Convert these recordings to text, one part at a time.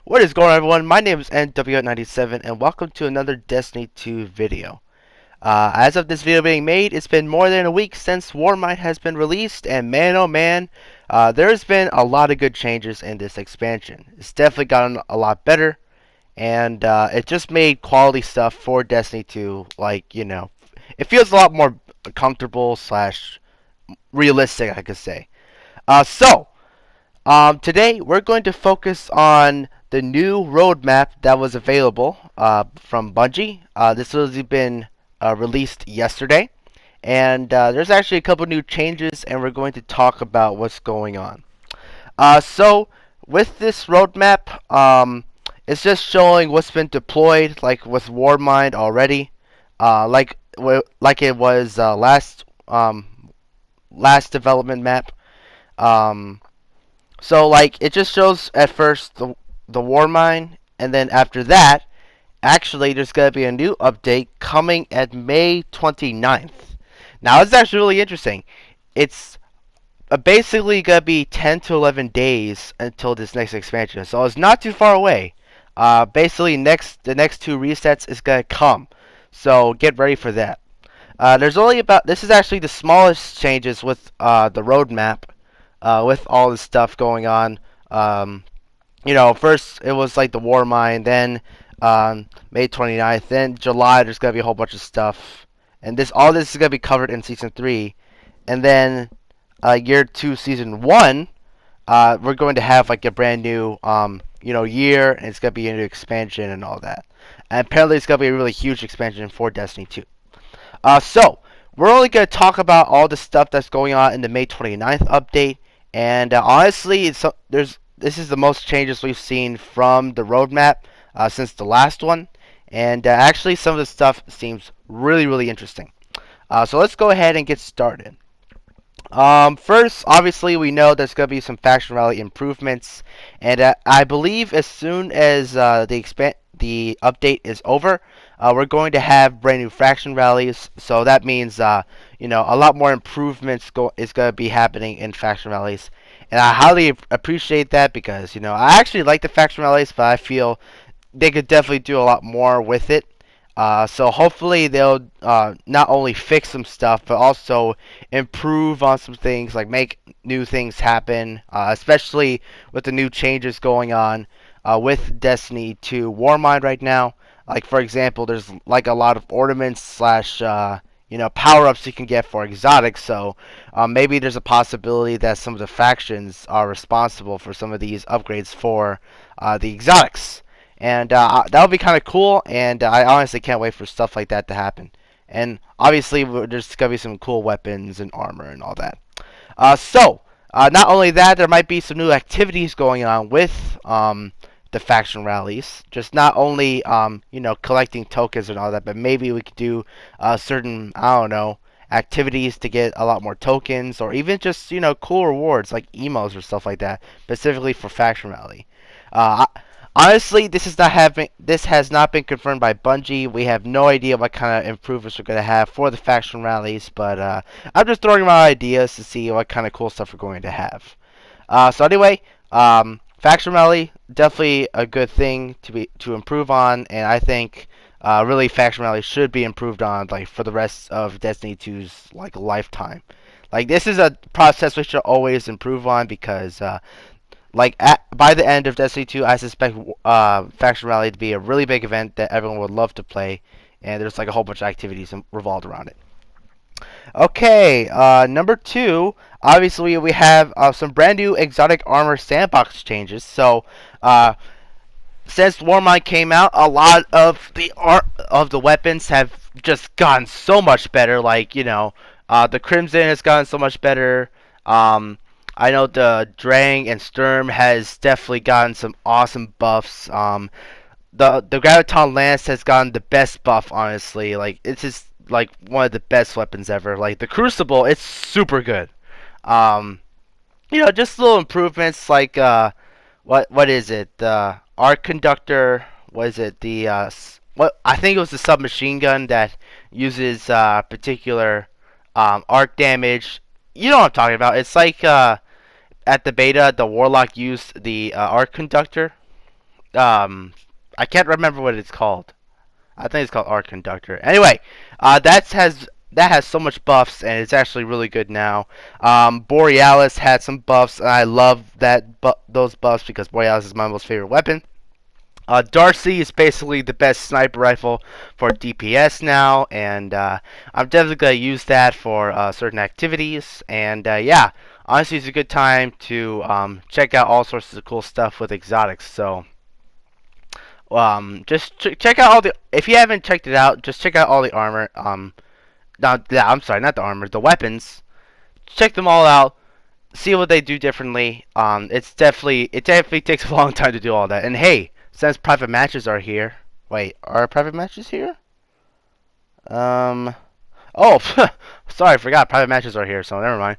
What is going on, everyone? My name is NW97 and welcome to another Destiny 2 video. As of this video being made, it's been more than a week since Warmind has been released, and man oh man, there's been a lot of good changes in this expansion. It's definitely gotten a lot better, and it just made quality stuff for Destiny 2, it feels a lot more comfortable slash realistic, I could say. Today we're going to focus on the new roadmap that was available from Bungie. This has been released yesterday, and there's actually a couple new changes, and we're going to talk about what's going on. With this roadmap, it's just showing what's been deployed, like with Warmind already, like it was last development map. Um, it just shows at first the war mine, and then after that, actually there's gonna be a new update coming at May 29th. Now it's actually really interesting. It's basically gonna be 10 to 11 days until this next expansion, so it's not too far away. Basically, the next two resets is gonna come, so get ready for that. This is actually the smallest changes with the roadmap, with all this stuff going on. First it was like the war mine, then May 29th, then July there's gonna be a whole bunch of stuff, and all this is gonna be covered in season 3, and then year 2, season 1, we're going to have like a brand new year, and it's gonna be a new expansion and all that. And apparently it's gonna be a really huge expansion for Destiny 2. We're only going to talk about all the stuff that's going on in the May 29th update, and honestly, this is the most changes we've seen from the roadmap since the last one, and actually some of the stuff seems really, really interesting. So let's go ahead and get started. First, obviously, we know there's going to be some faction rally improvements, and I believe as soon as the update is over, we're going to have brand new faction rallies. So that means a lot more improvements is going to be happening in faction rallies, and I highly appreciate that because I actually like the faction rallies, but I feel they could definitely do a lot more with it. So hopefully they'll not only fix some stuff, but also improve on some things, like make new things happen, especially with the new changes going on with Destiny 2 Warmind right now. Like, for example, there's like a lot of ornaments slash power-ups you can get for exotics, so maybe there's a possibility that some of the factions are responsible for some of these upgrades for the exotics. And that would be kind of cool, and I honestly can't wait for stuff like that to happen. And obviously, there's going to be some cool weapons and armor and all that. Not only that, there might be some new activities going on with the faction rallies. Just not only, collecting tokens and all that, but maybe we could do certain, I don't know, activities to get a lot more tokens, or even just, cool rewards like emos or stuff like that, specifically for faction rally. Honestly, this has not been confirmed by Bungie. We have no idea what kind of improvements we're going to have for the faction rallies, but I'm just throwing my ideas to see what kind of cool stuff we're going to have. Faction rally, definitely a good thing to improve on, and I think really faction rally should be improved on like for the rest of Destiny 2's like lifetime. Like, this is a process we should always improve on because by the end of Destiny 2, I suspect Faction Rally to be a really big event that everyone would love to play, and there's like a whole bunch of activities revolved around it. Okay, number 2, obviously we have some brand new exotic armor sandbox changes. So, since Warmind came out, a lot of the weapons have just gotten so much better. Like, the Crimson has gotten so much better. I know the Drang and Sturm has definitely gotten some awesome buffs. The Graviton Lance has gotten the best buff, honestly. Like, it's just like one of the best weapons ever. Like, the Crucible, it's super good. Um, just little improvements like what is it? The Arc Conductor. What is it? What I think it was the submachine gun that uses particular arc damage. You know what I'm talking about. It's like at the beta, the Warlock used the Arc Conductor. um, I can't remember what it's called. I think it's called Arc Conductor. Anyway, that has so much buffs, and it's actually really good now. Borealis had some buffs, and I love those buffs because Borealis is my most favorite weapon. Darcy is basically the best sniper rifle for DPS now, and I'm definitely gonna use that for certain activities. And yeah, honestly, it's a good time to check out all sorts of cool stuff with exotics. So just check out all the. If you haven't checked it out, just check out all the armor. No, yeah, I'm sorry, not the armor, the weapons. Check them all out. See what they do differently. It definitely takes a long time to do all that. And hey, since private matches are here, wait, are private matches here? Um, oh, sorry, I forgot private matches are here. So never mind.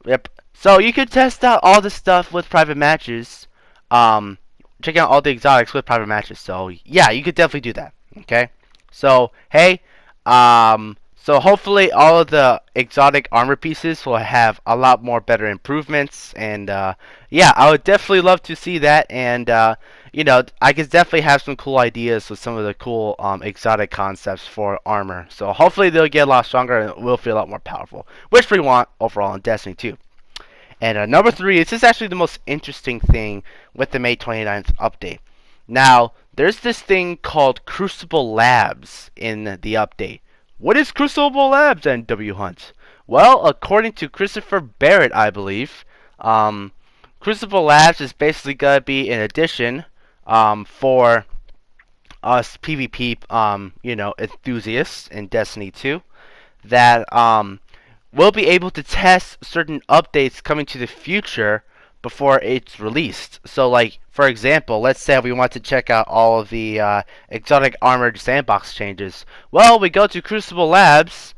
Yep. So you could test out all the stuff with private matches. Um, check out all the exotics with private matches. So yeah, you could definitely do that. Okay. So hey, so hopefully all of the exotic armor pieces will have a lot more better improvements, and yeah, I would definitely love to see that. And I could definitely have some cool ideas with some of the cool exotic concepts for armor. So hopefully they'll get a lot stronger and will feel a lot more powerful, which we want overall in Destiny 2. And number three, this is actually the most interesting thing with the May 29th update. Now, there's this thing called Crucible Labs in the update. What is Crucible Labs, NW Hunt? Well, according to Christopher Barrett, I believe, Crucible Labs is basically going to be an addition for us PvP, enthusiasts in Destiny 2 that we'll be able to test certain updates coming to the future before it's released. So, like, for example, let's say we want to check out all of the exotic armored sandbox changes. Well, we go to Crucible Labs,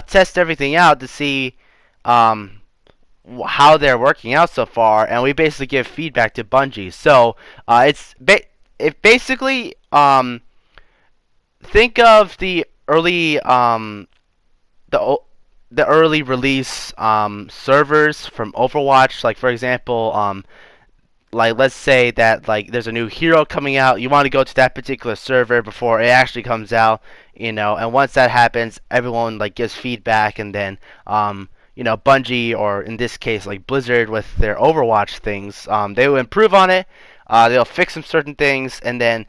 test everything out to see how they're working out so far, and we basically give feedback to Bungie. So, it basically think of the early the the early release servers from Overwatch. Like for example, like let's say that like there's a new hero coming out, you want to go to that particular server before it actually comes out, and once that happens, everyone like gives feedback, and then Bungie, or in this case like Blizzard with their Overwatch things, they will improve on it. They'll fix some certain things, and then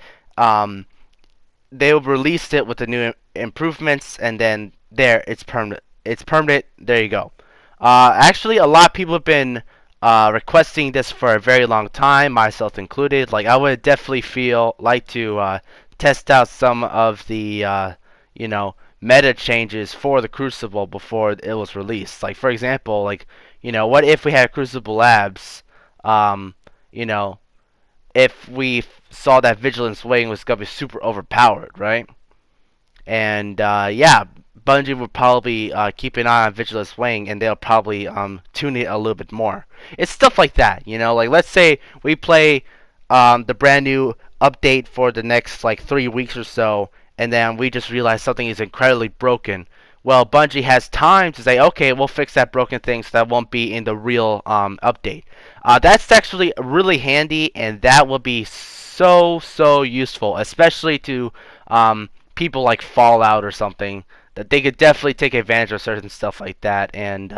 they'll release it with the new improvements, and then there it's permanent. It's permanent. There you go. Actually, a lot of people have been requesting this for a very long time, myself included. Like, I would definitely like to test out some of the meta changes for the Crucible before it was released. Like, for example, like what if we had Crucible Labs? You know, if we saw that Vigilance Wing was gonna be super overpowered, right? And yeah, Bungie would probably keep an eye on Vigilance Wing, and they'll probably tune it a little bit more. It's stuff like that, Like let's say we play the brand new update for the next like 3 weeks or so, and then we just realize something is incredibly broken. Well, Bungie has time to say, okay, we'll fix that broken thing so that won't be in the real update. That's actually really handy, and that will be so useful, especially to people like Fallout or something, that they could definitely take advantage of certain stuff like that, and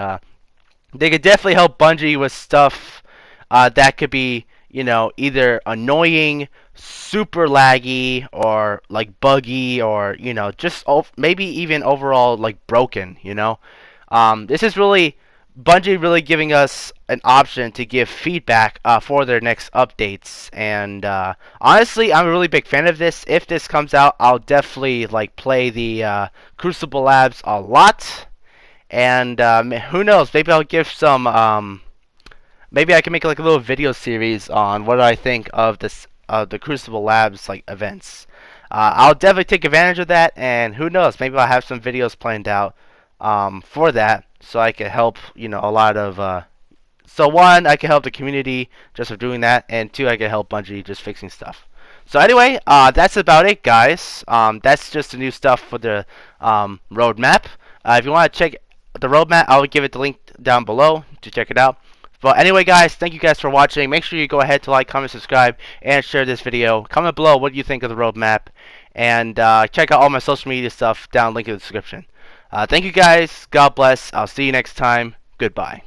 they could definitely help Bungie with stuff that could be, either annoying, super laggy, or like buggy, or just maybe even overall like broken. This is really Bungie really giving us an option to give feedback for their next updates, and honestly, I'm a really big fan of this. If this comes out, I'll definitely like play the Crucible Labs a lot, and who knows? Maybe I'll give some. Maybe I can make like a little video series on what I think of this the Crucible Labs like events. I'll definitely take advantage of that, and who knows? Maybe I'll have some videos planned out for that, so I can help a lot of. So one, I can help the community just for doing that, and two, I can help Bungie just fixing stuff. So anyway, that's about it, guys. That's just the new stuff for the roadmap. If you want to check the roadmap, I'll give it the link down below to check it out. But anyway, guys, thank you guys for watching. Make sure you go ahead to like, comment, subscribe, and share this video. Comment below what you think of the roadmap, and check out all my social media stuff down link in the description. Thank you guys. God bless. I'll see you next time. Goodbye.